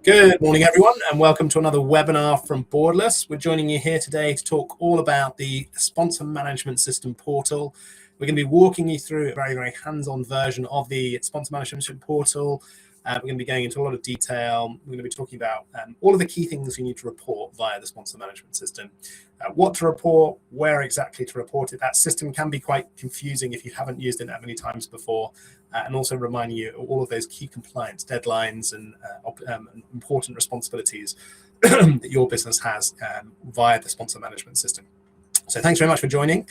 Good morning, everyone, and welcome to another webinar from Borderless. We're joining you here today to talk all about the sponsor management system portal. We're going to be walking you through a very hands-on version of the sponsor management system portal. We're going to be going into a lot of detail. We're going to be talking about all of the key things you need to report via the sponsor management system. What to report, where exactly to report it. That system can be quite confusing if you haven't used it that many times before, and also reminding you all of those key compliance deadlines and important responsibilities that your business has via the sponsor management system. So thanks very much for joining.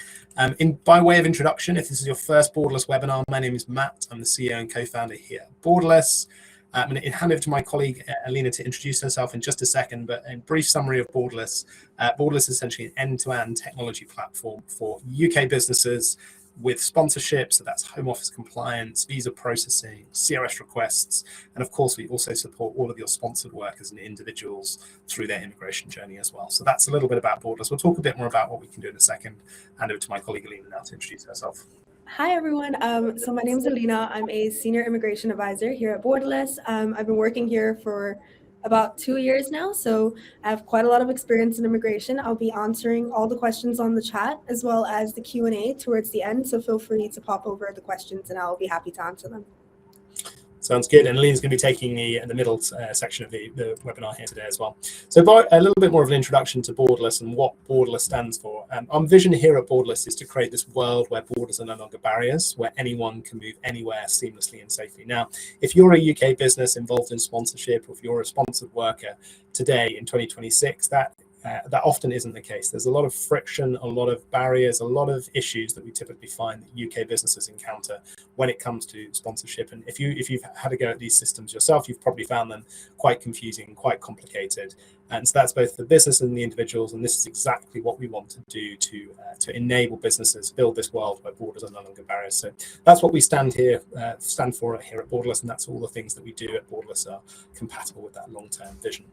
By way of introduction, if this is your first Borderless webinar, my name is Matt. I'm the CEO and co-founder here at Borderless. I'm going to hand over to my colleague, Alina, to introduce herself in just a second, but a brief summary of Borderless. Borderless is essentially an end-to-end technology platform for UK businesses with sponsorships, so that's home office compliance, visa processing, CRS requests, and of course we also support all of your sponsored workers and individuals through their immigration journey as well. So that's a little bit about Borderless. We'll talk a bit more about what we can do in a second. Hand over to my colleague Alina now to introduce herself. Hi, everyone. So my name is Alina. I'm a senior immigration advisor here at Borderless. I've been working here for about 2 years now, so I have quite a lot of experience in immigration. I'll be answering all the questions on the chat as well as the Q&A towards the end, so feel free to pop over the questions and I'll be happy to answer them. Sounds good. And Alina's going to be taking the middle section of the webinar here today as well. So a little bit more of an introduction to Borderless and what Borderless stands for. Our vision here at Borderless is to create this world where borders are no longer barriers, where anyone can move anywhere seamlessly and safely. Now, if you're a UK business involved in sponsorship, or if you're a sponsored worker today in 2026, that often isn't the case. There's a lot of friction, a lot of barriers, a lot of issues that we typically find that UK businesses encounter when it comes to sponsorship. And if you've had a go at these systems yourself, you've probably found them quite confusing, quite complicated. And so that's both the business and the individuals. And this is exactly what we want to do to enable businesses build this world where borders are no longer barriers. So that's what we stand for here at Borderless, and that's all the things that we do at Borderless are compatible with that long-term vision.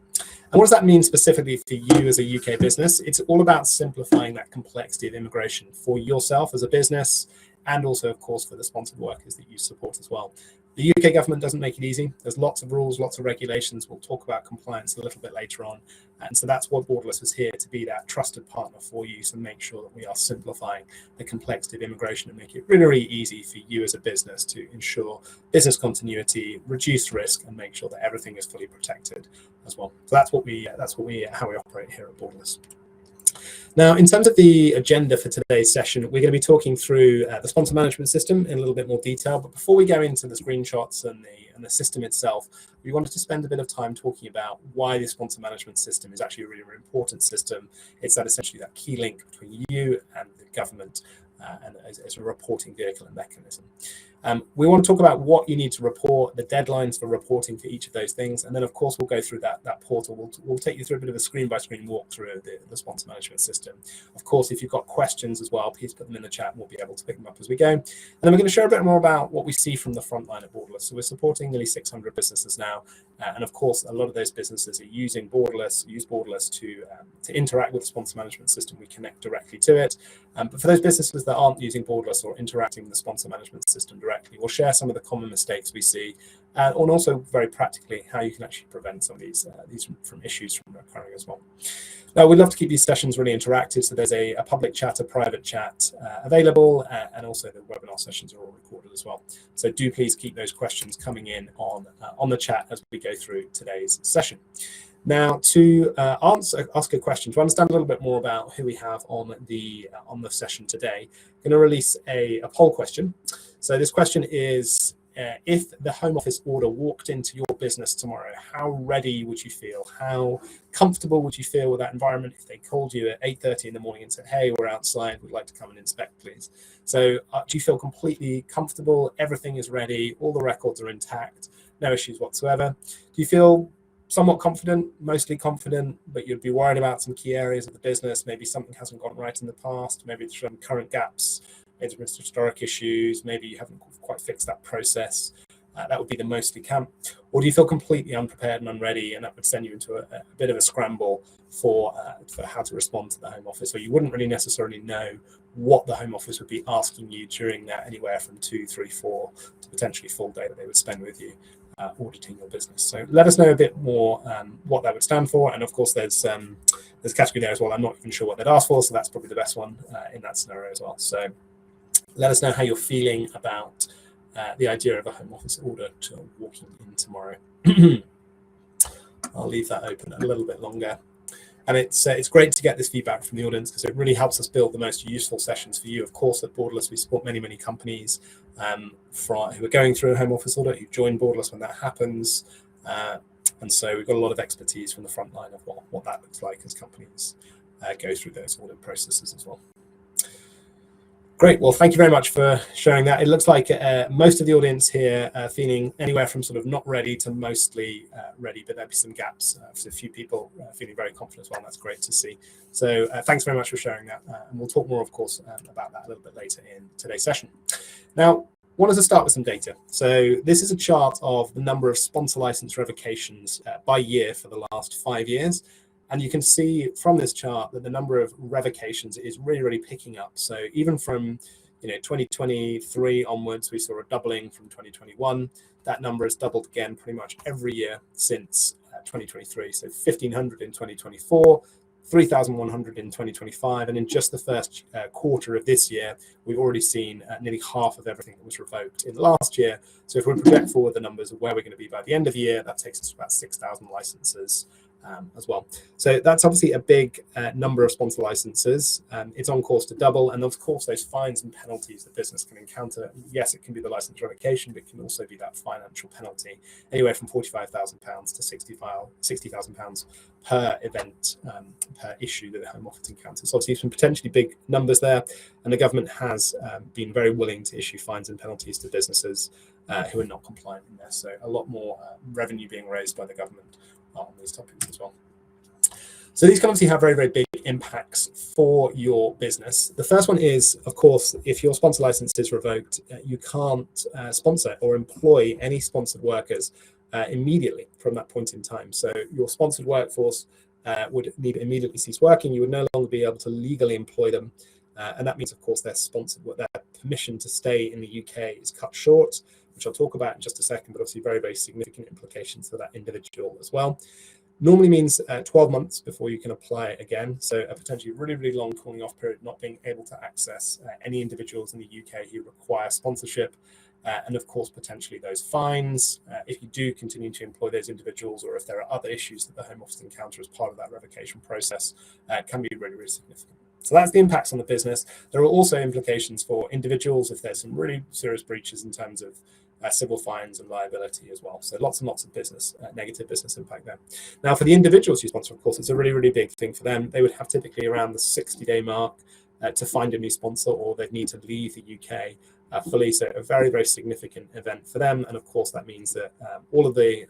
And what does that mean specifically for you as a UK business? It's all about simplifying that complexity of immigration for yourself as a business, and also, of course, for the sponsored workers that you support as well. The UK government doesn't make it easy. There's lots of rules, lots of regulations. We'll talk about compliance a little bit later on. And so that's what Borderless is here to be, that trusted partner for you, to make sure that we are simplifying the complexity of immigration and make it really easy for you as a business to ensure business continuity, reduce risk, and make sure that everything is fully protected as well. So that's how we operate here at Borderless. Now, in terms of the agenda for today's session, we're going to be talking through the sponsor management system in a little bit more detail. But before we go into the screenshots and the system itself, we wanted to spend a bit of time talking about why the sponsor management system is actually a really important system. It's essentially that key link between you and the government, and as a reporting vehicle and mechanism. We want to talk about what you need to report, the deadlines for reporting for each of those things, and then of course we'll go through that portal. We'll take you through a bit of a screen-by-screen walkthrough of the sponsor management system. Of course, if you've got questions as well, please put them in the chat and we'll be able to pick them up as we go. And then we're going to share a bit more about what we see from the front line at Borderless. So we're supporting nearly 600 businesses now, and of course a lot of those businesses are using Borderless, to interact with the sponsor management system. We connect directly to it. But for those businesses that aren't using Borderless or interacting with the sponsor management system directly, we'll share some of the common mistakes we see, and also very practically how you can actually prevent some of these from issues from occurring as well. Now, we'd love to keep these sessions really interactive, so there's a public chat, a private chat available, and also the webinar sessions are all recorded as well. So do please keep those questions coming in on the chat as we go through today's session. Now, to ask a question, to understand a little bit more about who we have on the session today, I'm going to release a poll question. So this question is, if the Home Office order walked into your business tomorrow, how ready would you feel? How comfortable would you feel with that environment if they called you at 8:30 in the morning and said, hey, we're outside, we'd like to come and inspect, please? So do you feel completely comfortable? Everything is ready, all the records are intact, no issues whatsoever? Do you feel somewhat confident, mostly confident, but you'd be worried about some key areas of the business? Maybe something hasn't gone right in the past, maybe there's some current gaps, maybe there's historic issues, maybe you haven't quite fixed that process. That would be the mostly camp. Or do you feel completely unprepared and unready, and that would send you into a bit of a scramble for how to respond to the Home Office, or you wouldn't really necessarily know what the Home Office would be asking you during that, anywhere from 2, 3, 4 to potentially full day that they would spend with you. auditing your business. So let us know a bit more what that would stand for. And of course, there's a category there as well. I'm not even sure what they'd ask for, so that's probably the best one in that scenario as well. So let us know how you're feeling about the idea of a home office audit walking in tomorrow. I'll leave that open a little bit longer. And it's great to get this feedback from the audience because it really helps us build the most useful sessions for you. Of course, at Borderless, we support many companies who are going through a home office audit, who join Borderless when that happens. And so we've got a lot of expertise from the front line of what that looks like as companies go through those audit processes as well. Great. Well, thank you very much for sharing that. It looks like most of the audience here are feeling anywhere from sort of not ready to mostly ready, but there'll be some gaps. So a few people feeling very confident as well. That's great to see. So thanks very much for sharing that. And we'll talk more, of course, about that a little bit later in today's session. Now, I wanted to start with some data. So this is a chart of the number of sponsor license revocations by year for the last 5 years. And you can see from this chart that the number of revocations is really picking up. So even from 2023 onwards, we saw a doubling from 2021. That number has doubled again pretty much every year since 2023. So 1,500 in 2024, 3,100 in 2025, and in just the first quarter of this year, we've already seen nearly half of everything that was revoked in the last year. So if we project forward the numbers of where we're going to be by the end of the year, that takes us to about 6,000 licenses as well. So that's obviously a big number of sponsor licenses. It's on course to double, and of course those fines and penalties that business can encounter. Yes, it can be the license revocation, but it can also be that financial penalty, anywhere from £45,000 to £60,000 per event, per issue that the Home Office encounters. So obviously some potentially big numbers there, and the government has been very willing to issue fines and penalties to businesses who are not compliant in there. So a lot more revenue being raised by the government on these topics as well. So these can obviously have very big impacts for your business. The first one is, of course, if your sponsor license is revoked, you can't sponsor or employ any sponsored workers immediately from that point in time. So your sponsored workforce would need to immediately cease working. You would no longer be able to legally employ them. And that means, of course, their permission to stay in the UK is cut short, which I'll talk about in just a second, but obviously very significant implications for that individual as well. Normally means 12 months before you can apply again. So a potentially really long cooling off period, not being able to access any individuals in the UK who require sponsorship. And of course, potentially those fines, if you do continue to employ those individuals, or if there are other issues that the Home Office encounter as part of that revocation process, can be really significant. So that's the impacts on the business. There are also implications for individuals if there's some really serious breaches in terms of civil fines and liability as well. So lots and lots of business, negative business impact there. Now, for the individuals you sponsor, of course, it's a really big thing for them. They would have typically around the 60-day mark to find a new sponsor, or they'd need to leave the UK fully. So a very significant event for them. And of course, that means that all of the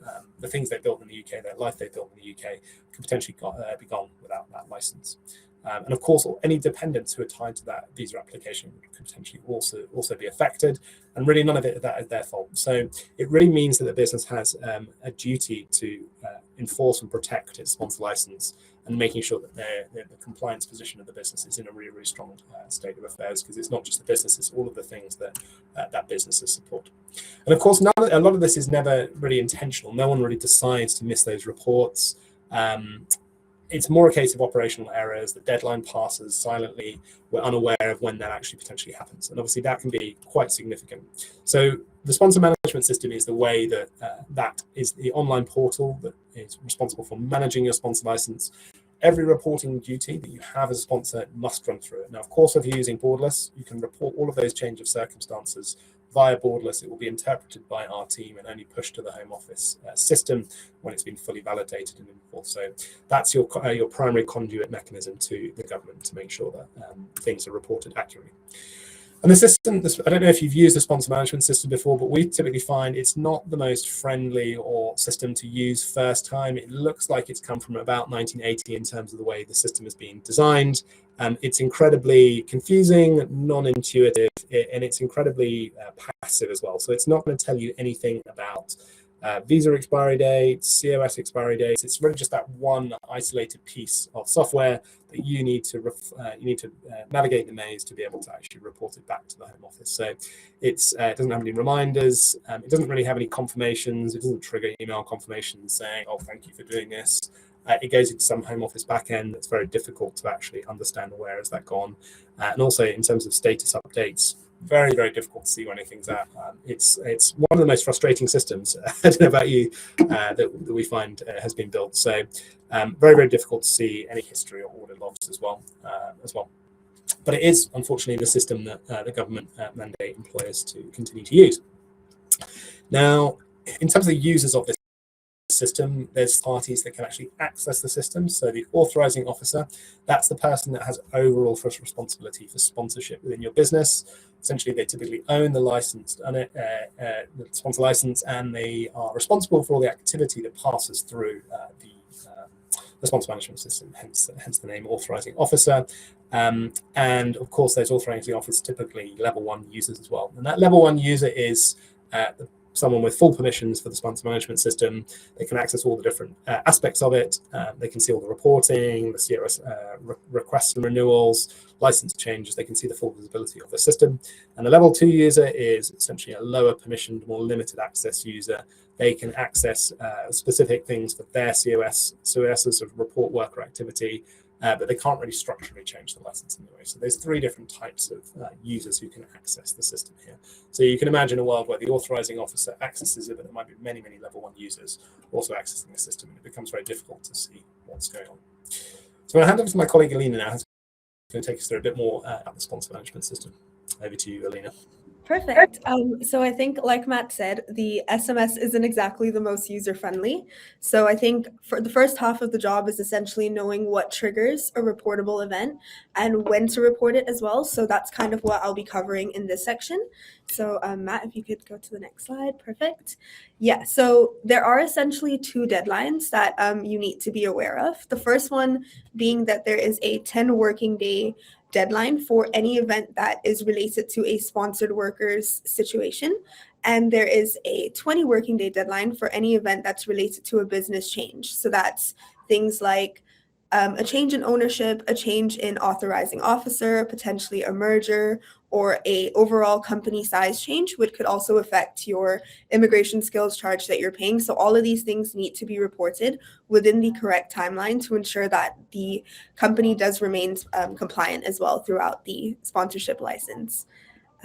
things they built in the UK, their life they built in the UK, could potentially be gone without that license. And of course, any dependents who are tied to that visa application could potentially also be affected, and really none of that is their fault. So it really means that the business has a duty to enforce and protect its sponsor license, and making sure that the compliance position of the business is in a really strong state of affairs, because it's not just the business, it's all of the things that that businesses support. And of course, a lot of this is never really intentional. No one really decides to miss those reports. It's more a case of operational errors. The deadline passes silently. We're unaware of when that actually potentially happens. And obviously that can be quite significant. So the sponsor management system is the way that that is the online portal that is responsible for managing your sponsor license. Every reporting duty that you have as a sponsor must run through it. Now, of course, if you're using Borderless, you can report all of those change of circumstances via Borderless. It will be interpreted by our team and only pushed to the Home Office system when it's been fully validated and enforced. So that's your primary conduit mechanism to the government to make sure that things are reported accurately. And the system, I don't know if you've used the sponsor management system before, but we typically find it's not the most friendly or system to use first time. It looks like it's come from about 1980 in terms of the way the system has been designed. It's incredibly confusing, non-intuitive, and it's incredibly passive as well. So it's not going to tell you anything about visa expiry dates, COS expiry dates. It's really just that one isolated piece of software that you need to navigate the maze to be able to actually report it back to the Home Office. So it doesn't have any reminders. It doesn't really have any confirmations. It doesn't trigger email confirmations saying, "Oh, thank you for doing this." It goes into some Home Office backend that's very difficult to actually understand where has that gone. And also in terms of status updates, very, very difficult to see where anything's at. It's one of the most frustrating systems, I don't know about you, that we find has been built. So very, very difficult to see any history or audit logs as well. But it is, unfortunately, the system that the government mandate employers to continue to use. Now, in terms of the users of this system, there's parties that can actually access the system. So the authorizing officer, that's the person that has overall first responsibility for sponsorship within your business. Essentially, they typically own the license, the sponsor license, and they are responsible for all the activity that passes through the sponsor management system, hence the name authorizing officer. And of course, those authorizing officers typically level 1 users as well. And that level 1 user is someone with full permissions for the sponsor management system. They can access all the different aspects of it. They can see all the reporting, the CRS requests and renewals, license changes. They can see the full visibility of the system. And the level 2 user is essentially a lower permissioned, more limited access user. They can access specific things for their COSs of report worker activity, but they can't really structurally change the license in any way. So there's 3 different types of users who can access the system here. So you can imagine a world where the authorizing officer accesses it, but there might be many, many level 1 users also accessing the system, and it becomes very difficult to see what's going on. So I'll hand over to my colleague Alina now, who's going to take us through a bit more about the sponsor management system. Over to you, Alina. Perfect. So I think, like Matt said, the SMS isn't exactly the most user-friendly. So I think for the first half of the job is essentially knowing what triggers a reportable event and when to report it as well. So that's kind of what I'll be covering in this section. So Matt, if you could go to the next slide. Perfect. Yeah, so there are essentially 2 deadlines that you need to be aware of. The first one being that there is a 10 working day deadline for any event that is related to a sponsored worker's situation. And there is a 20 working day deadline for any event that's related to a business change. So that's things like a change in ownership, a change in authorizing officer, potentially a merger, or a overall company size change, which could also affect your immigration skills charge that you're paying. So all of these things need to be reported within the correct timeline to ensure that the company does remain compliant as well throughout the sponsorship license.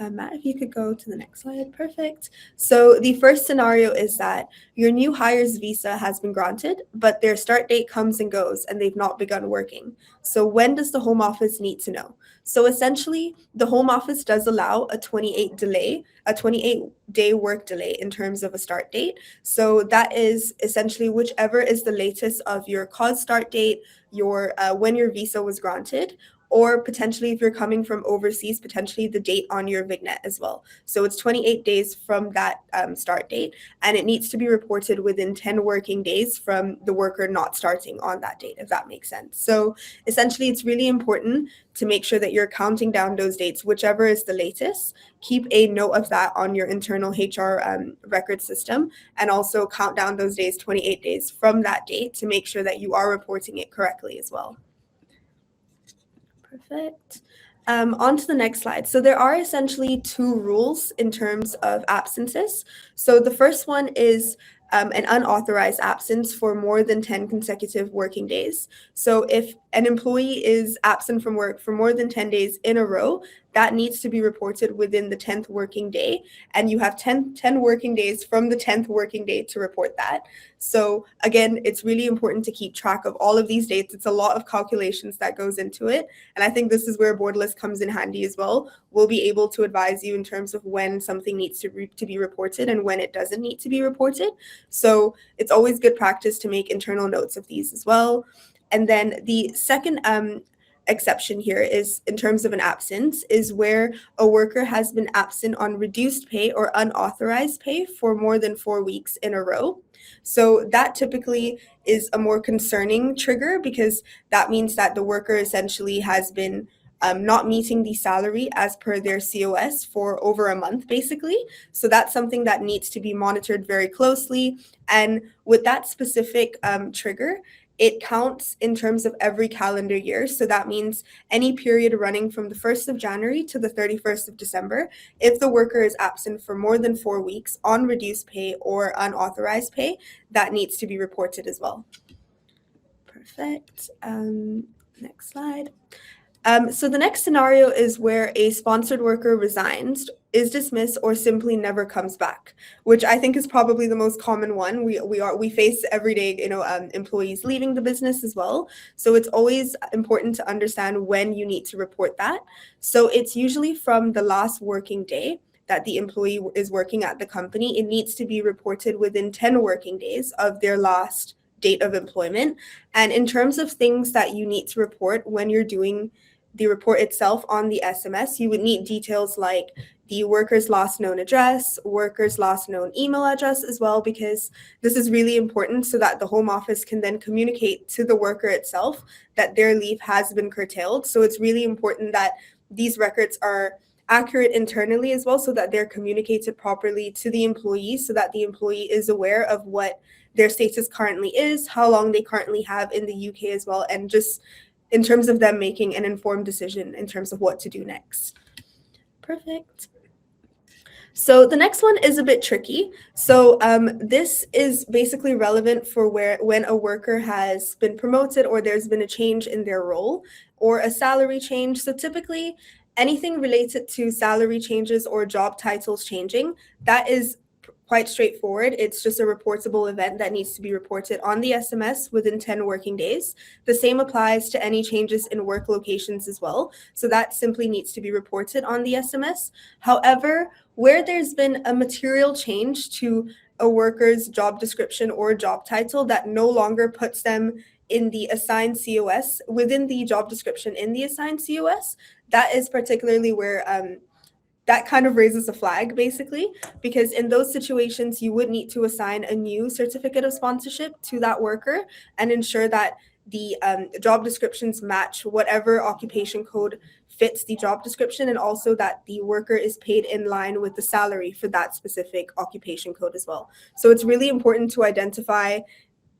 Matt, if you could go to the next slide. Perfect. So the first scenario is that your new hire's visa has been granted, but their start date comes and goes and they've not begun working. So when does the Home Office need to know? So essentially, the Home Office does allow a 28-day work delay in terms of a start date. So that is essentially whichever is the latest of your cause start date, your when your visa was granted, or potentially if you're coming from overseas, potentially the date on your vignette as well. So it's 28 days from that start date, and it needs to be reported within 10 working days from the worker not starting on that date, if that makes sense. So essentially, it's really important to make sure that you're counting down those dates, whichever is the latest. Keep a note of that on your internal HR record system, and also count down those days, 28 days from that date, to make sure that you are reporting it correctly as well. Perfect. On to the next slide. So there are essentially 2 rules in terms of absences. So the first one is an unauthorized absence for more than 10 consecutive working days. So if an employee is absent from work for more than 10 days in a row, that needs to be reported within the 10th working day. And you have 10 working days from the 10th working day to report that. So again, it's really important to keep track of all of these dates. It's a lot of calculations that goes into it. And I think this is where Borderless comes in handy as well. We'll be able to advise you in terms of when something needs to be reported and when it doesn't need to be reported. So it's always good practice to make internal notes of these as well. And then the second exception here is in terms of an absence is where a worker has been absent on reduced pay or unauthorized pay for more than 4 weeks in a row. So that typically is a more concerning trigger because that means that the worker essentially has been not meeting the salary as per their COS for over a month, basically. So that's something that needs to be monitored very closely. And with that specific trigger, it counts in terms of every calendar year. So that means any period running from the 1st of January to the 31st of December, if the worker is absent for more than 4 weeks on reduced pay or unauthorized pay, that needs to be reported as well. Perfect. Next slide. So the next scenario is where a sponsored worker resigns, is dismissed, or simply never comes back, which I think is probably the most common one. We face every day, employees leaving the business as well. So it's always important to understand when you need to report that. So it's usually from the last working day that the employee is working at the company. It needs to be reported within 10 working days of their last date of employment. And in terms of things that you need to report when you're doing the report itself on the SMS, you would need details like the worker's last known address, worker's last known email address as well, because this is really important so that the home office can then communicate to the worker itself that their leave has been curtailed. So it's really important that these records are accurate internally as well, so that they're communicated properly to the employee, so that the employee is aware of what their status currently is, how long they currently have in the UK as well, and just in terms of them making an informed decision in terms of what to do next. Perfect. So the next one is a bit tricky. So this is basically relevant for when a worker has been promoted or there's been a change in their role or a salary change. So typically anything related to salary changes or job titles changing, that is quite straightforward. It's just a reportable event that needs to be reported on the SMS within 10 working days. The same applies to any changes in work locations as well. So that simply needs to be reported on the SMS. However, where there's been a material change to a worker's job description or job title that no longer puts them in the assigned COS within the job description in the assigned COS, that is particularly where that kind of raises a flag, basically, because in those situations, you would need to assign a new certificate of sponsorship to that worker and ensure that the job descriptions match whatever occupation code fits the job description, and also that the worker is paid in line with the salary for that specific occupation code as well. So it's really important to identify,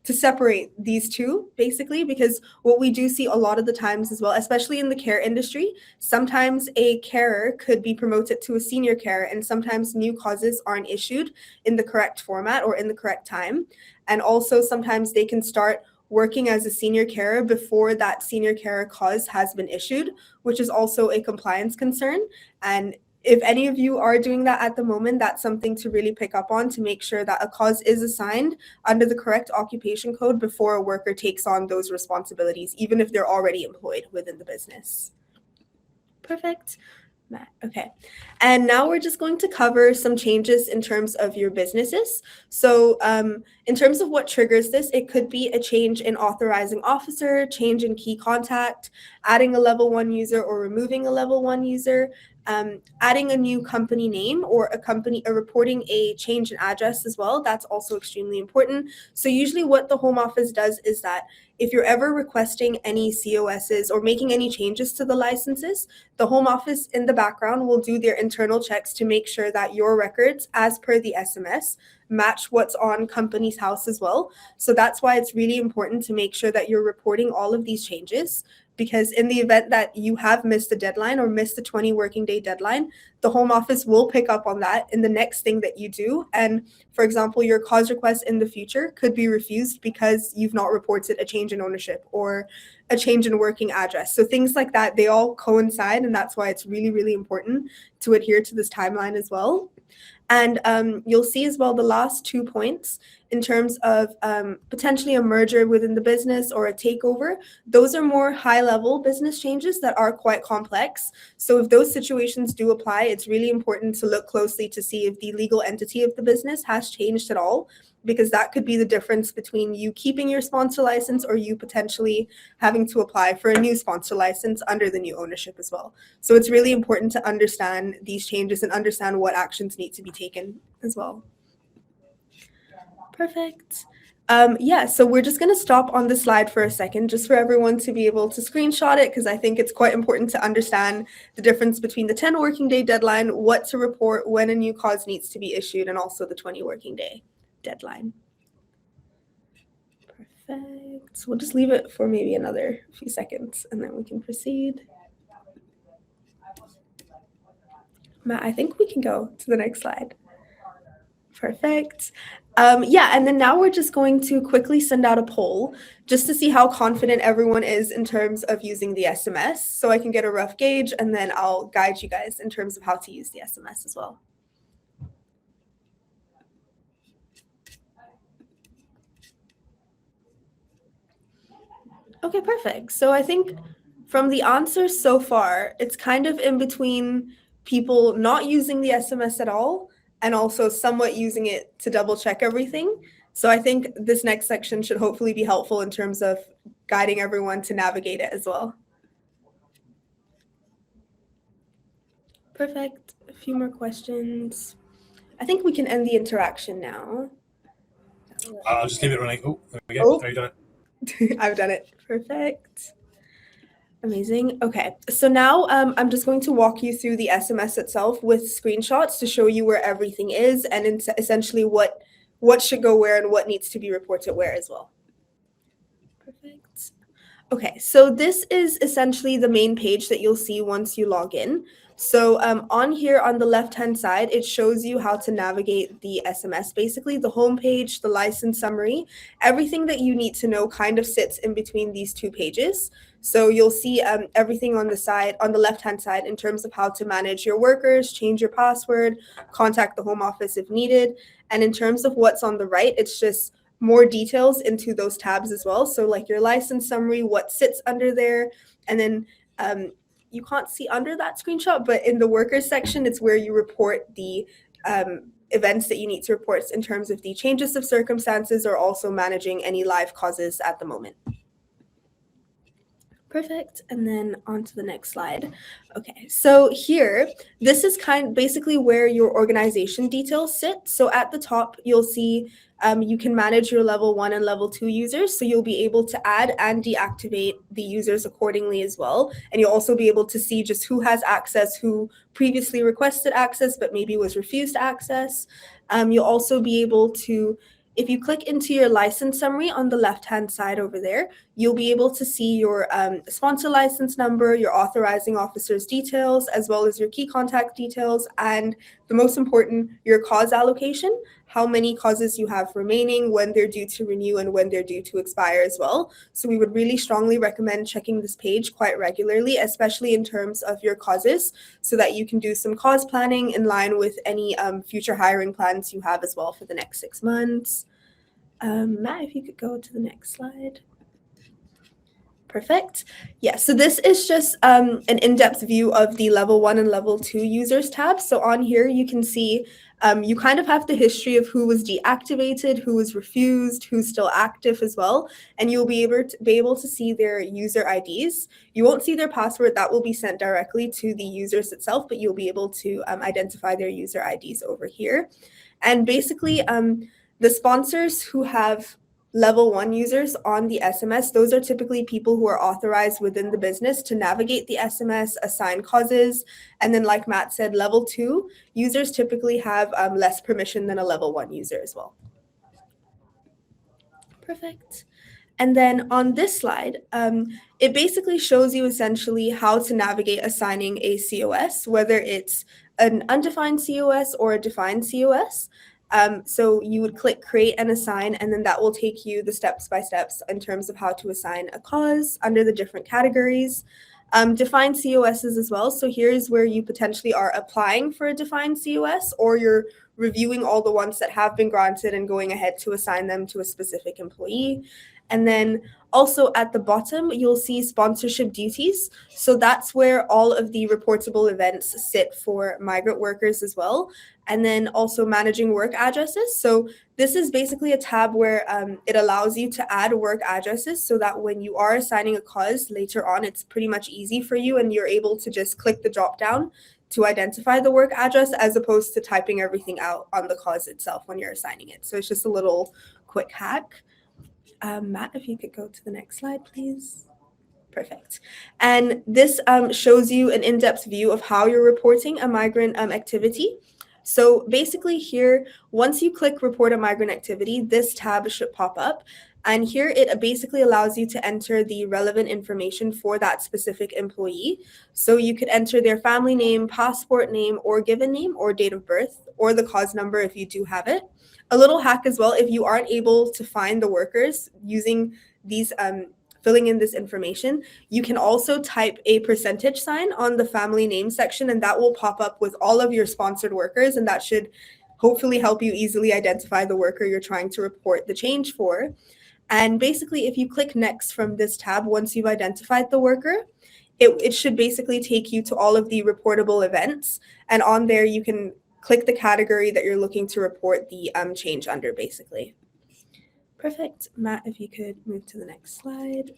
to separate these two, basically, because what we do see a lot of the times as well, especially in the care industry, sometimes a carer could be promoted to a senior carer, and sometimes new causes aren't issued in the correct format or in the correct time. And also sometimes they can start working as a senior carer before that senior carer cause has been issued, which is also a compliance concern. And if any of you are doing that at the moment, that's something to really pick up on, to make sure that a cause is assigned under the correct occupation code before a worker takes on those responsibilities, even if they're already employed within the business. Perfect. Okay. And now we're just going to cover some changes in terms of your businesses. So in terms of what triggers this, it could be a change in authorizing officer, change in key contact, adding a level 1 user or removing a level 1 user, adding a new company name, or reporting a change in address as well. That's also extremely important. So usually what the home office does is that if you're ever requesting any COSs or making any changes to the licenses, the home office in the background will do their internal checks to make sure that your records, as per the SMS, match what's on company's house as well. So that's why it's really important to make sure that you're reporting all of these changes, because in the event that you have missed the deadline or missed the 20 working day deadline, the home office will pick up on that in the next thing that you do. And for example, your cause request in the future could be refused because you've not reported a change in ownership or a change in working address. So things like that, they all coincide, and that's why it's really, really important to adhere to this timeline as well. And you'll see as well the last 2 points in terms of potentially a merger within the business or a takeover. Those are more high-level business changes that are quite complex. So if those situations do apply, it's really important to look closely to see if the legal entity of the business has changed at all, because that could be the difference between you keeping your sponsor license or you potentially having to apply for a new sponsor license under the new ownership as well. So it's really important to understand these changes and understand what actions need to be taken as well. Perfect. Yeah, so we're just going to stop on the slide for a second, just for everyone to be able to screenshot it, because I think it's quite important to understand the difference between the 10 working day deadline, what to report when a new cause needs to be issued, and also the 20 working day deadline. Perfect. So we'll just leave it for maybe another few seconds, and then we can proceed. Matt, I think we can go to the next slide. Perfect. Yeah, and then now we're just going to quickly send out a poll just to see how confident everyone is in terms of using the SMS, so I can get a rough gauge, and then I'll guide you guys in terms of how to use the SMS as well. Okay, perfect. So I think from the answers so far, it's kind of in between people not using the SMS at all and also somewhat using it to double check everything. So I think this next section should hopefully be helpful in terms of guiding everyone to navigate it as well. Perfect. A few more questions. I think we can end the interaction now. I'll just leave it running. Oh, there we go. Oh. Oh, you've done it. I've done it. Perfect. Amazing. Okay, so now I'm just going to walk you through the SMS itself with screenshots to show you where everything is and essentially what should go where and what needs to be reported where as well. Perfect. Okay, so this is essentially the main page that you'll see once you log in. So on here on the left-hand side, it shows you how to navigate the SMS, basically the home page, the license summary, everything that you need to know kind of sits in between these two pages. So you'll see everything on the side, on the left-hand side, in terms of how to manage your workers, change your password, contact the home office if needed. And in terms of what's on the right, it's just more details into those tabs as well. So like your license summary, what sits under there, and then you can't see under that screenshot, but in the workers section, it's where you report the events that you need to report in terms of the changes of circumstances or also managing any live causes at the moment. Perfect. And then on to the next slide. Okay, so here, this is basically where your organization details sit. So at the top, you'll see you can manage your level 1 and level 2 users. So you'll be able to add and deactivate the users accordingly as well. And you'll also be able to see just who has access, who previously requested access, but maybe was refused access. You'll also be able to, if you click into your license summary on the left-hand side over there, you'll be able to see your sponsor license number, your authorizing officer's details, as well as your key contact details, and the most important, your cause allocation, how many causes you have remaining, when they're due to renew, and when they're due to expire as well. So we would really strongly recommend checking this page quite regularly, especially in terms of your causes, so that you can do some cause planning in line with any future hiring plans you have as well for the next 6 months. Matt, if you could go to the next slide. Perfect. Yeah, so this is just an in-depth view of the level 1 and level 2 users tab. So on here, you can see you kind of have the history of who was deactivated, who was refused, who's still active as well. And you'll be able to see their user IDs. You won't see their password. That will be sent directly to the users itself, but you'll be able to identify their user IDs over here. And basically, the sponsors who have level 1 users on the SMS, those are typically people who are authorized within the business to navigate the SMS, assign causes. And then like Matt said, level 2 users typically have less permission than a level 1 user as well. Perfect. And then on this slide, it basically shows you essentially how to navigate assigning a COS, whether it's an undefined COS or a defined COS. So you would click create and assign, and then that will take you the steps by steps in terms of how to assign a cause under the different categories. Defined COSs as well. So here's where you potentially are applying for a defined COS, or you're reviewing all the ones that have been granted and going ahead to assign them to a specific employee. And then also at the bottom, you'll see sponsorship duties. So that's where all of the reportable events sit for migrant workers as well. And then also managing work addresses. So this is basically a tab where it allows you to add work addresses so that when you are assigning a cause later on, it's pretty much easy for you and you're able to just click the drop down to identify the work address as opposed to typing everything out on the cause itself when you're assigning it. So it's just a little quick hack. Matt, if you could go to the next slide, please. Perfect. And this shows you an in-depth view of how you're reporting a migrant activity. So basically here, once you click report a migrant activity, this tab should pop up. And here it basically allows you to enter the relevant information for that specific employee. So you could enter their family name, passport name, or given name, or date of birth, or the cause number if you do have it. A little hack as well, if you aren't able to find the workers using these filling in this information, you can also type a percentage sign on the family name section, and that will pop up with all of your sponsored workers, and that should hopefully help you easily identify the worker you're trying to report the change for. And basically, if you click next from this tab, once you've identified the worker, it should basically take you to all of the reportable events, and on there you can click the category that you're looking to report the change under, basically. Perfect. Matt, if you could move to the next slide.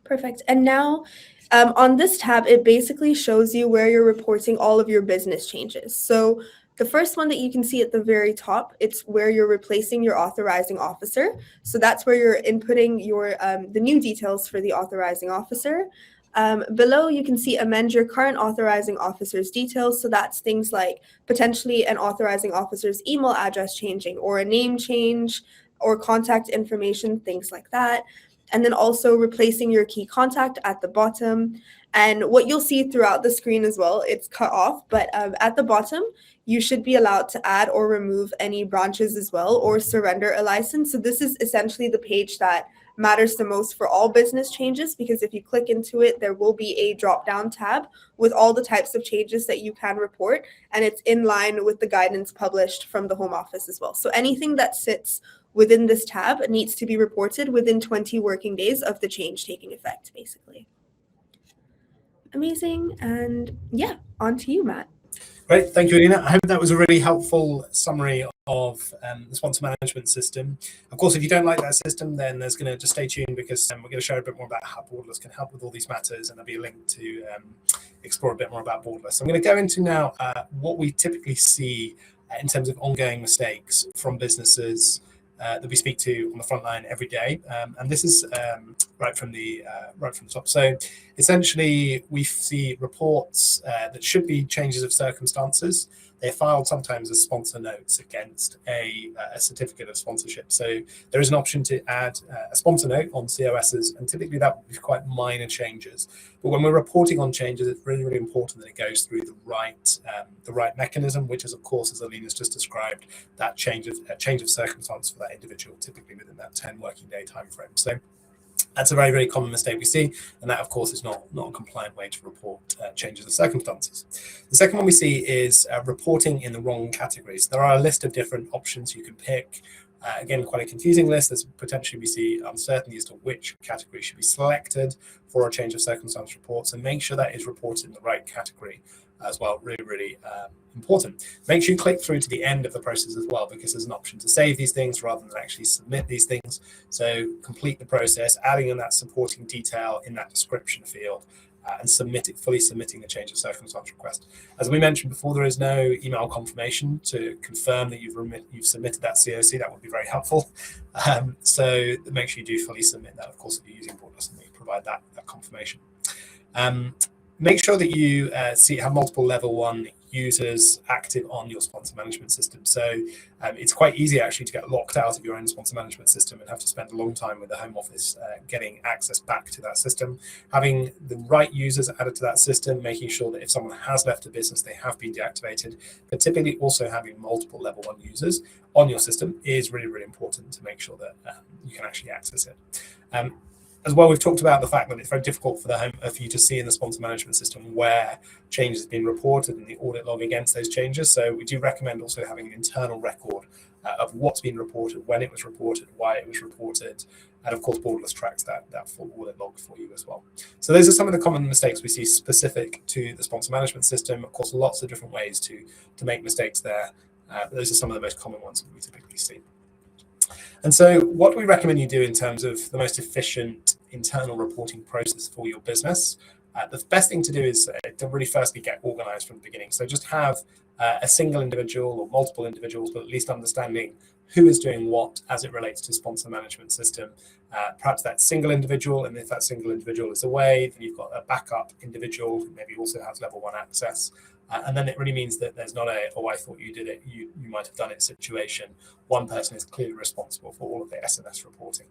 Perfect. And now on this tab, it basically shows you where you're reporting all of your business changes. So the first one that you can see at the very top, it's where you're replacing your authorizing officer. So that's where you're inputting your the new details for the authorizing officer. Below, you can see amend your current authorizing officer's details. So that's things like potentially an authorizing officer's email address changing, or a name change, or contact information, things like that. And then also replacing your key contact at the bottom. And what you'll see throughout the screen as well, it's cut off, but at the bottom, you should be allowed to add or remove any branches as well, or surrender a license. So this is essentially the page that matters the most for all business changes, because if you click into it, there will be a drop-down tab with all the types of changes that you can report, and it's in line with the guidance published from the Home Office as well. So anything that sits within this tab needs to be reported within 20 working days of the change taking effect, basically. Amazing. And yeah, on to you, Matt. Great, thank you, Alina. I hope that was a really helpful summary of the sponsor management system. Of course, if you don't like that system, then there's going to just stay tuned, because we're going to show a bit more about how Borderless can help with all these matters, and there'll be a link to explore a bit more about Borderless. I'm going to go into now what we typically see in terms of ongoing mistakes from businesses that we speak to on the front line every day, and this is right from the top. So essentially, we see reports that should be changes of circumstances. They're filed sometimes as sponsor notes against a certificate of sponsorship. So there is an option to add a sponsor note on COSs, and typically that would be quite minor changes. But when we're reporting on changes, it's really, really important that it goes through the right mechanism, which is, of course, as Alina's just described, that change of circumstance for that individual, typically within that 10 working day time frame. So that's a very, very common mistake we see, and that, of course, is not a compliant way to report changes of circumstances. The second one we see is reporting in the wrong categories. There are a list of different options you can pick. Again, quite a confusing list. There's potentially, we see uncertainty as to which category should be selected for a change of circumstance report. So make sure that is reported in the right category as well. Really, really important. Make sure you click through to the end of the process as well, because there's an option to save these things rather than actually submit these things. So complete the process, adding in that supporting detail in that description field, and fully submitting the change of circumstance request. As we mentioned before, there is no email confirmation to confirm that you've submitted that COC. That would be very helpful. So make sure you do fully submit that, of course, if you're using Borderless, and you provide that confirmation. Make sure that you have multiple level 1 users active on your sponsor management system. So it's quite easy actually to get locked out of your own sponsor management system and have to spend a long time with the Home Office getting access back to that system. Having the right users added to that system, making sure that if someone has left a business, they have been deactivated, but typically also having multiple level 1 users on your system is really, really important to make sure that you can actually access it. As well, we've talked about the fact that it's very difficult for you to see in the sponsor management system where changes have been reported and the audit log against those changes. So we do recommend also having an internal record of what's been reported, when it was reported, why it was reported, and of course, Borderless tracks that full audit log for you as well. So those are some of the common mistakes we see specific to the sponsor management system. Of course, lots of different ways to make mistakes there. Those are some of the most common ones that we typically see. And so what we recommend you do in terms of the most efficient internal reporting process for your business, the best thing to do is to really firstly get organized from the beginning. So just have a single individual or multiple individuals, but at least understanding who is doing what as it relates to sponsor management system. Perhaps that single individual, and if that single individual is away, then you've got a backup individual who maybe also has level 1 access. And then it really means that there's not a, oh, I thought you did it, you might have done it situation. One person is clearly responsible for all of the SMS reporting.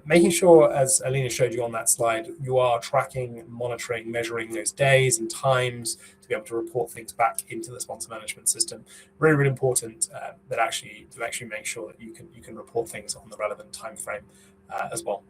Making sure, as Alina showed you on that slide, you are tracking, monitoring, measuring those days and times to be able to report things back into the sponsor management system. Really, really important that actually make sure that you can report things on the relevant time frame as well.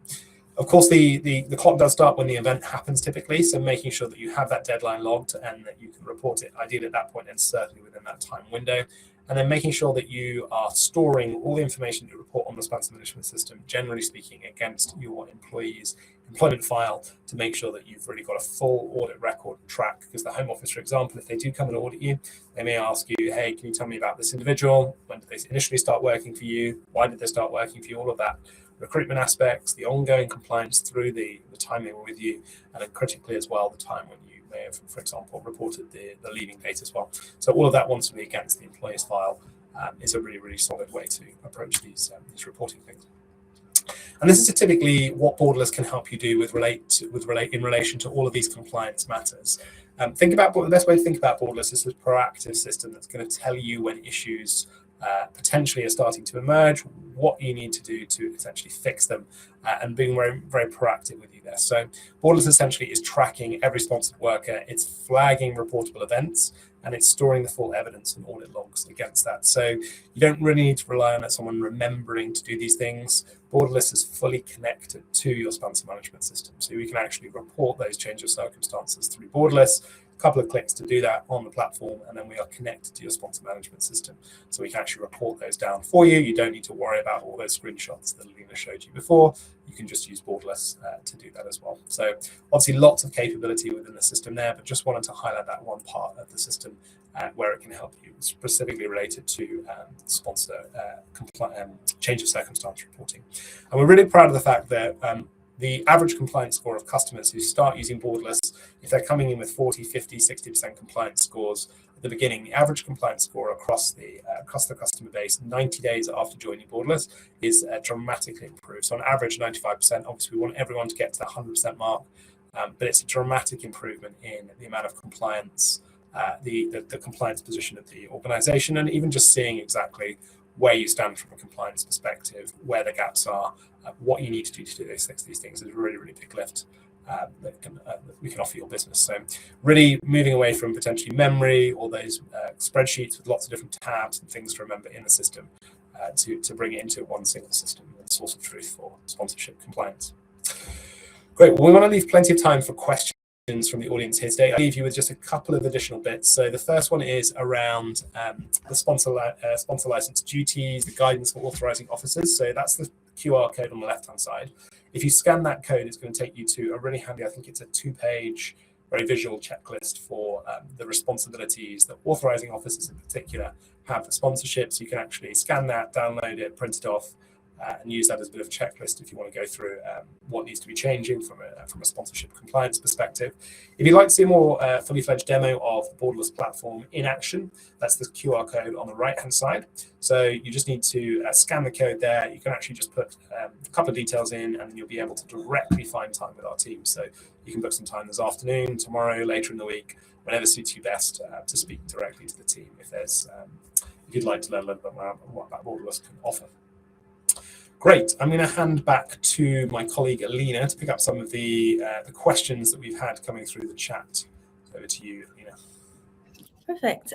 Of course, the clock does start when the event happens typically, so making sure that you have that deadline logged and that you can report it ideally at that point and certainly within that time window. And then making sure that you are storing all the information you report on the sponsor management system, generally speaking, against your employees' employment file to make sure that you've really got a full audit record and track. Because the Home Office, for example, if they do come and audit you, they may ask you, hey, can you tell me about this individual? When did they initially start working for you? Why did they start working for you? All of that. Recruitment aspects, the ongoing compliance through the time they were with you, and then critically as well, the time when you may have, for example, reported the leaving date as well. So all of that wants to be against the employer's file is a really, really solid way to approach these reporting things. And this is typically what Borderless can help you do in relation to all of these compliance matters. The best way to think about Borderless is a proactive system that's going to tell you when issues potentially are starting to emerge, what you need to do to essentially fix them, and being very, very proactive with you there. So Borderless essentially is tracking every sponsored worker, it's flagging reportable events, and it's storing the full evidence and audit logs against that. So you don't really need to rely on someone remembering to do these things. Borderless is fully connected to your sponsor management system. So we can actually report those change of circumstances through Borderless. A couple of clicks to do that on the platform, and then we are connected to your sponsor management system. So we can actually report those down for you. You don't need to worry about all those screenshots that Alina showed you before. You can just use Borderless to do that as well. So obviously lots of capability within the system there, but just wanted to highlight that one part of the system where it can help you, specifically related to sponsor change of circumstance reporting. And we're really proud of the fact that the average compliance score of customers who start using Borderless, if they're coming in with 40, 50, 60% compliance scores at the beginning, the average compliance score across the customer base 90 days after joining Borderless is dramatically improved. So on average, 95%. Obviously, we want everyone to get to the 100% mark, but it's a dramatic improvement in the amount of compliance, the compliance position of the organization, and even just seeing exactly where you stand from a compliance perspective, where the gaps are, what you need to do these things is a really, really big lift that we can offer your business. So really moving away from potentially memory or those spreadsheets with lots of different tabs and things to remember in the system to bring it into one single system, and source of truth for sponsorship compliance. Great. Well, we want to leave plenty of time for questions from the audience here today. I'll leave you with just a couple of additional bits. So the first one is around the sponsor license duties, the guidance for authorizing officers. So that's the QR code on the left-hand side. If you scan that code, it's going to take you to a really handy, I think it's a 2-page, very visual checklist for the responsibilities that authorizing officers in particular have for sponsorship. So you can actually scan that, download it, print it off, and use that as a bit of a checklist if you want to go through what needs to be changing from a sponsorship compliance perspective. If you'd like to see a more fully fledged demo of the Borderless platform in action, that's the QR code on the right-hand side. So you just need to scan the code there. You can actually just put a couple of details in, and you'll be able to directly find time with our team. So you can book some time this afternoon, tomorrow, later in the week, whenever suits you best to speak directly to the team if you'd like to learn a little bit more about what Borderless can offer. Great. I'm going to hand back to my colleague Alina to pick up some of the questions that we've had coming through the chat. Over to you, Alina. Perfect.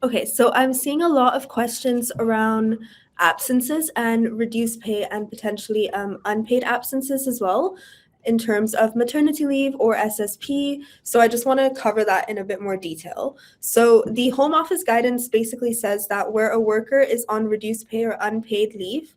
Okay, so I'm seeing a lot of questions around absences and reduced pay and potentially unpaid absences as well in terms of maternity leave or SSP. So I just want to cover that in a bit more detail. So the Home Office guidance basically says that where a worker is on reduced pay or unpaid leave,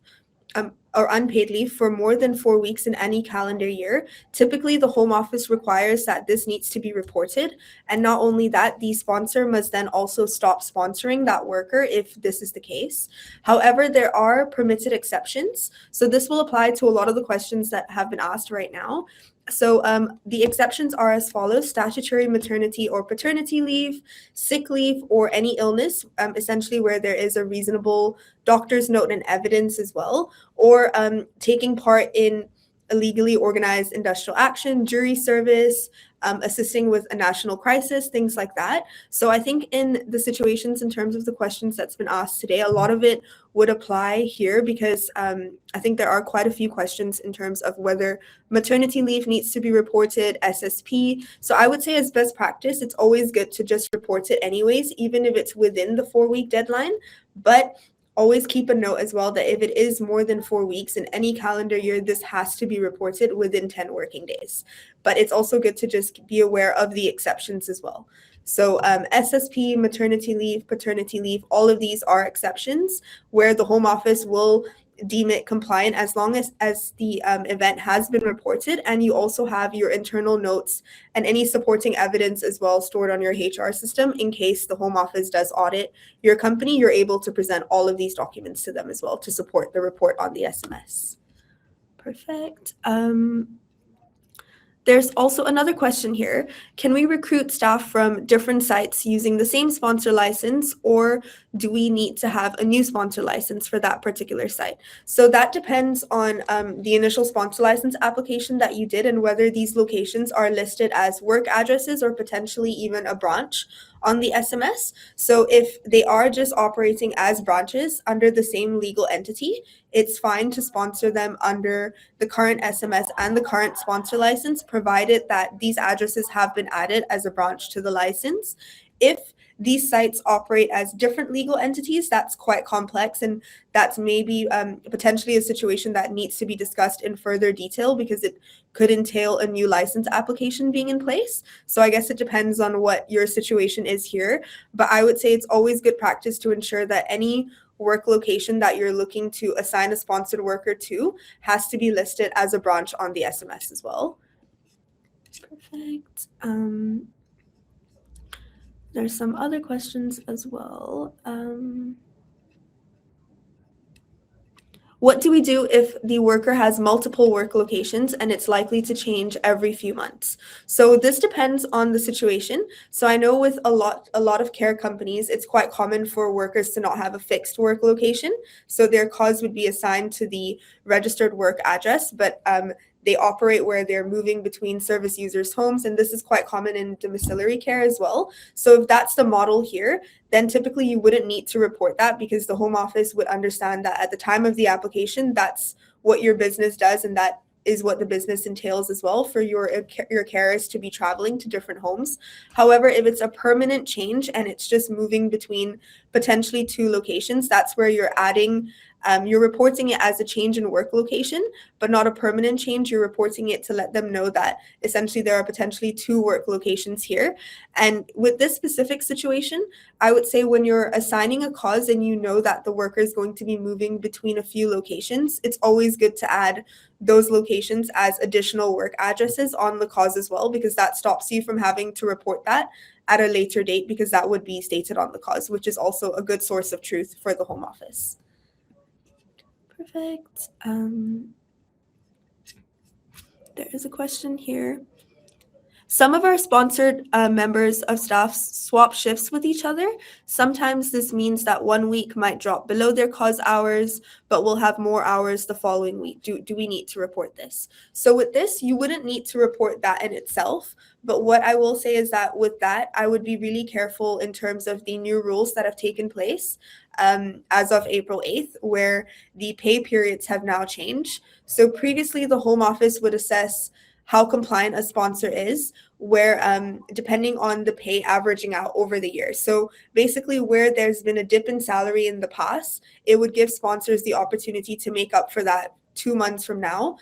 for more than 4 weeks in any calendar year, typically the Home Office requires that this needs to be reported. And not only that, the sponsor must then also stop sponsoring that worker if this is the case. However, there are permitted exceptions. So this will apply to a lot of the questions that have been asked right now. So the exceptions are as follows: statutory maternity or paternity leave, sick leave, or any illness, essentially where there is a reasonable doctor's note and evidence as well, or taking part in illegally organized industrial action, jury service, assisting with a national crisis, things like that. So I think in the situations, in terms of the questions that's been asked today, a lot of it would apply here because I think there are quite a few questions in terms of whether maternity leave needs to be reported, SSP. So I would say as best practice, it's always good to just report it anyways, even if it's within the 4-week deadline. But always keep a note as well that if it is more than 4 weeks in any calendar year, this has to be reported within 10 working days. But it's also good to just be aware of the exceptions as well. So SSP, maternity leave, paternity leave, all of these are exceptions where the Home Office will deem it compliant as long as the event has been reported, and you also have your internal notes and any supporting evidence as well stored on your HR system in case the Home Office does audit your company. You're able to present all of these documents to them as well to support the report on the SMS. Perfect. There's also another question here. Can we recruit staff from different sites using the same sponsor license, or do we need to have a new sponsor license for that particular site? So that depends on the initial sponsor license application that you did and whether these locations are listed as work addresses or potentially even a branch on the SMS. So if they are just operating as branches under the same legal entity, it's fine to sponsor them under the current SMS and the current sponsor license, provided that these addresses have been added as a branch to the license. If these sites operate as different legal entities, that's quite complex, and that's maybe potentially a situation that needs to be discussed in further detail because it could entail a new license application being in place. So I guess it depends on what your situation is here, but I would say it's always good practice to ensure that any work location that you're looking to assign a sponsored worker to has to be listed as a branch on the SMS as well. Perfect. There's some other questions as well. What do we do if the worker has multiple work locations and it's likely to change every few months? So this depends on the situation. So I know with a lot of care companies, it's quite common for workers to not have a fixed work location. So their cause would be assigned to the registered work address, but they operate where they're moving between service users' homes, and this is quite common in domiciliary care as well. So if that's the model here, then typically you wouldn't need to report that because the Home Office would understand that at the time of the application, that's what your business does, and that is what the business entails as well for your carers to be traveling to different homes. However, if it's a permanent change and it's just moving between potentially 2 locations, that's where you're adding you're reporting it as a change in work location, but not a permanent change. You're reporting it to let them know that essentially there are potentially 2 work locations here. And with this specific situation, I would say when you're assigning a cause and you know that the worker is going to be moving between a few locations, it's always good to add those locations as additional work addresses on the cause as well, because that stops you from having to report that at a later date, because that would be stated on the cause, which is also a good source of truth for the Home Office. Perfect. There is a question here. Some of our sponsored members of staff swap shifts with each other. Sometimes this means that 1 week might drop below their cause hours, but we'll have more hours the following week. Do we need to report this? So with this, you wouldn't need to report that in itself. But what I will say is that with that, I would be really careful in terms of the new rules that have taken place as of April 8th, where the pay periods have now changed. So previously, the Home Office would assess how compliant a sponsor is, where depending on the pay averaging out over the years. So basically where there's been a dip in salary in the past, it would give sponsors the opportunity to make up for that 2 months from now.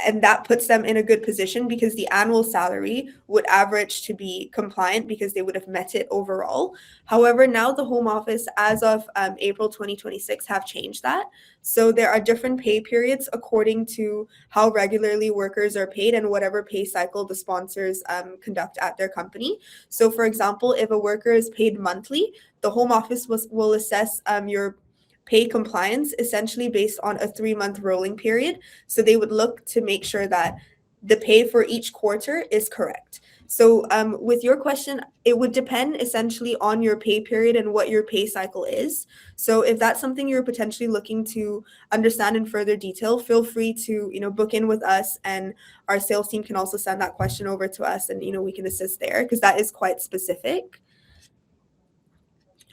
And that puts them in a good position because the annual salary would average to be compliant because they would have met it overall. However, now the Home Office, as of April 2026, have changed that. So there are different pay periods according to how regularly workers are paid and whatever pay cycle the sponsors conduct at their company. So for example, if a worker is paid monthly, the Home Office will assess your pay compliance essentially based on a 3-month rolling period. So they would look to make sure that the pay for each quarter is correct. So with your question, it would depend essentially on your pay period and what your pay cycle is. So if that's something you're potentially looking to understand in further detail, feel free to, book in with us, and our sales team can also send that question over to us, and, we can assist there because that is quite specific.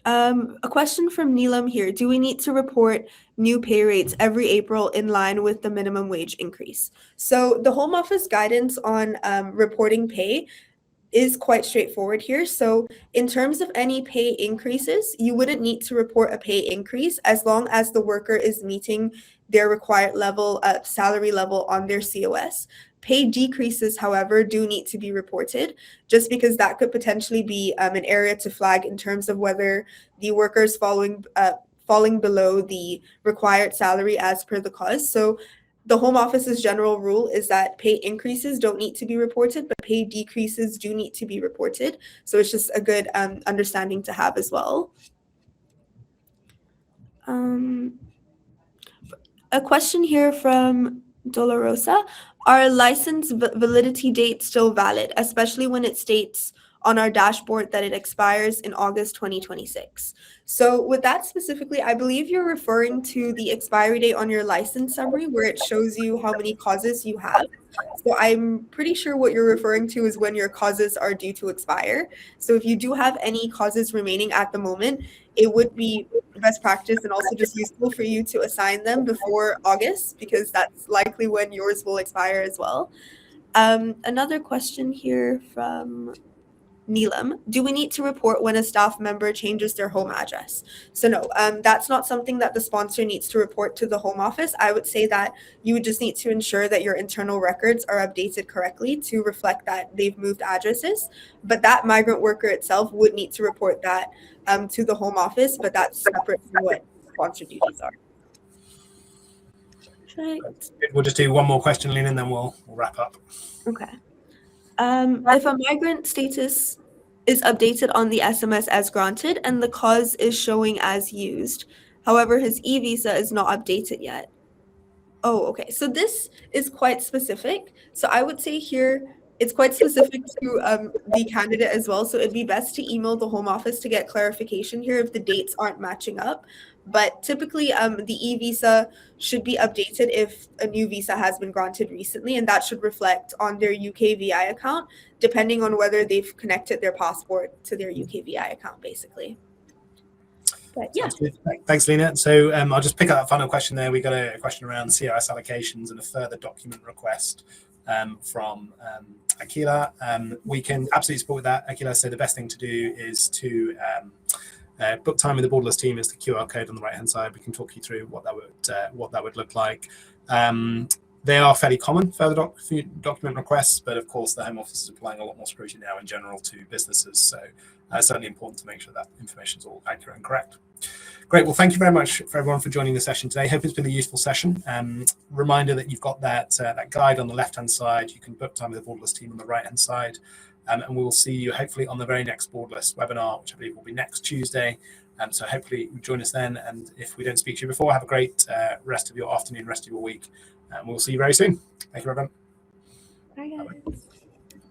A question from Neelam here. Do we need to report new pay rates every April in line with the minimum wage increase? So the Home Office guidance on reporting pay is quite straightforward here. So in terms of any pay increases, you wouldn't need to report a pay increase as long as the worker is meeting their required level, salary level on their COS. Pay decreases, however, do need to be reported, just because that could potentially be an area to flag in terms of whether the worker is falling below the required salary as per the cause. So the Home Office's general rule is that pay increases don't need to be reported, but pay decreases do need to be reported. So it's just a good understanding to have as well. A question here from Dolorosa. Are license validity dates still valid, especially when it states on our dashboard that it expires in August 2026? So with that specifically, I believe you're referring to the expiry date on your license summary where it shows you how many causes you have. So I'm pretty sure what you're referring to is when your causes are due to expire. So if you do have any causes remaining at the moment, it would be best practice and also just useful for you to assign them before August, because that's likely when yours will expire as well. Another question here from Neelam. Do we need to report when a staff member changes their home address? So no, that's not something that the sponsor needs to report to the Home Office. I would say that you would just need to ensure that your internal records are updated correctly to reflect that they've moved addresses. But that migrant worker itself would need to report that to the Home Office, but that's separate from what sponsor duties are. Right. We'll just do one more question, Lena, and then we'll wrap up. Okay. If a migrant status is updated on the SMS as granted and the cause is showing as used, however, his e-visa is not updated yet. Oh, okay. So this is quite specific. So I would say here it's quite specific to the candidate as well. So it'd be best to email the Home Office to get clarification here if the dates aren't matching up. But typically, the e-visa should be updated if a new visa has been granted recently, and that should reflect on their UKVI account, depending on whether they've connected their passport to their UKVI account, basically. But yeah. Thanks, Lena. So I'll just pick up that final question there. We got a question around CRS allocations and a further document request from Akila. We can absolutely support that. Akila said the best thing to do is to book time with the Borderless team. Is the QR code on the right-hand side. We can talk you through what that would look like. They are fairly common, further document requests, but of course the Home Office is applying a lot more scrutiny now in general to businesses. So it's certainly important to make sure that information is all accurate and correct. Great. Well, thank you very much for everyone for joining the session today. Hope it's been a useful session. Reminder that you've got that guide on the left-hand side. You can book time with the Borderless team on the right-hand side. And we will see you hopefully on the very next Borderless webinar, which I believe will be next Tuesday. So hopefully you join us then. And if we don't speak to you before, have a great rest of your afternoon, rest of your week. And we'll see you very soon. Thank you, everyone. Bye, guys. Bye-bye.